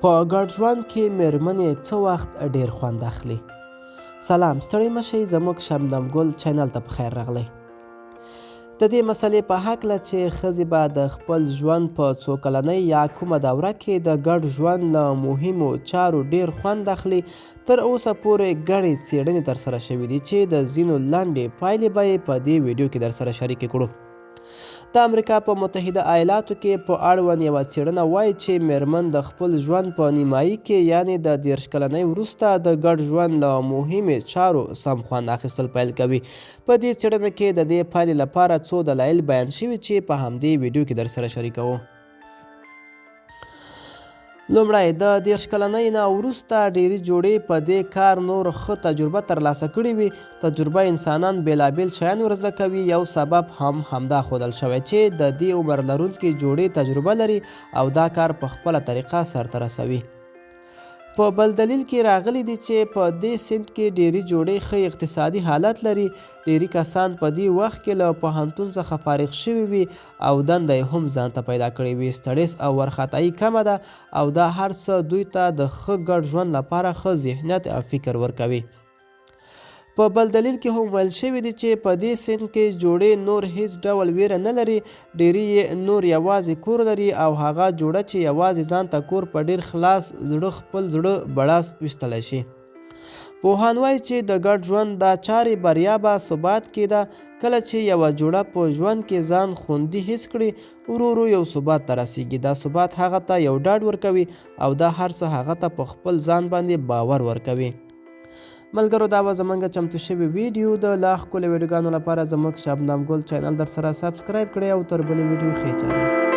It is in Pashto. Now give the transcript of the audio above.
په ګډ ژوند کې مېرمنې څه وخت ډېر خوند اخلي؟ سلام، ستړي مه شئ، زموږ شبنم ګل چینل ته په خیر راغلی. د دې مسئلې په هکله چې ښځې به د خپل ژوند په څو کلنۍ یا کومه دوره کې د ګډ ژوند له مهمو چارو ډېر خوند اخلي، تر اوسه پورې ګڼې څېړنې ترسره شوي دي چې د ځینو لنډې پایلې به یې په دې ویډیو کې درسره شریکې کړو. د امریکا په متحده ایالاتو کې په اړوند یوه څېړنه وایي چې مېرمن د خپل ژوند په نیمایي کې یعنې د 30 کلنۍ وروسته د ګډ ژوند له مهمې چارو سم خوند اخیستل پیل کوي. په دې څېړنه کې د دې پایلې لپاره څو دلایل بیان شوي چې په همدې ویډیو کې درسره شریکوو. لومړی، د 30 کلنۍ نه وروسته ډېرې جوړې په دې کار نور ښه تجربه ترلاسه کړې وي. تجربه انسانان بېلابېل شیان ورزده کوي. یو سبب هم همدا ښودل شوی چې د دې عمر لرونکې جوړې تجربه لري او دا کار په خپله طریقه سرته رسوي. په بل دلیل کې راغلی دی چې په دې سن کې ډېری جوړې ښه اقتصادي حالت لري. ډېری کسان په دې وخت کې له پوهنتون څخه فارغ شوي وي او دنده یې هم ځان ته پیدا کړې وي. سټرس او وارخطایي کمه ده او دا هر څه دوی ته د ښه ګډ ژوند لپاره ښه ذهنیت او فکر ورکوي. په بل دلیل کې هم ویل شوي دي چې په دې سن کې جوړې نور هیڅ ډول ویره نه لري. ډېری یې نور یوازې کور لري او هغه جوړه چې یوازې ځان ته کور په ډېر خلاص زړه خپل زړه بړاس ویستلی شي. پوهان وایي چې د ګډ ژوند دا چارې بریا به ثبات کې ده. کله چې یوه جوړه په ژوند کې ځان خوندي حس کړي، ورو ورو یو ثبات ته رسیږي. دا ثبات هغه ته یو ډاډ ورکوي او دا هر څه هغه ته په خپل ځان باندې باور ورکوي. ملګرو، دا به زموږ چمتو شوي ویډیو د لا ښکلو ویډیوګانو لپاره زموږ شبنم ګل چینل در سره سبسکرایب کړئ او تر بلې ویډیو ښې چارې.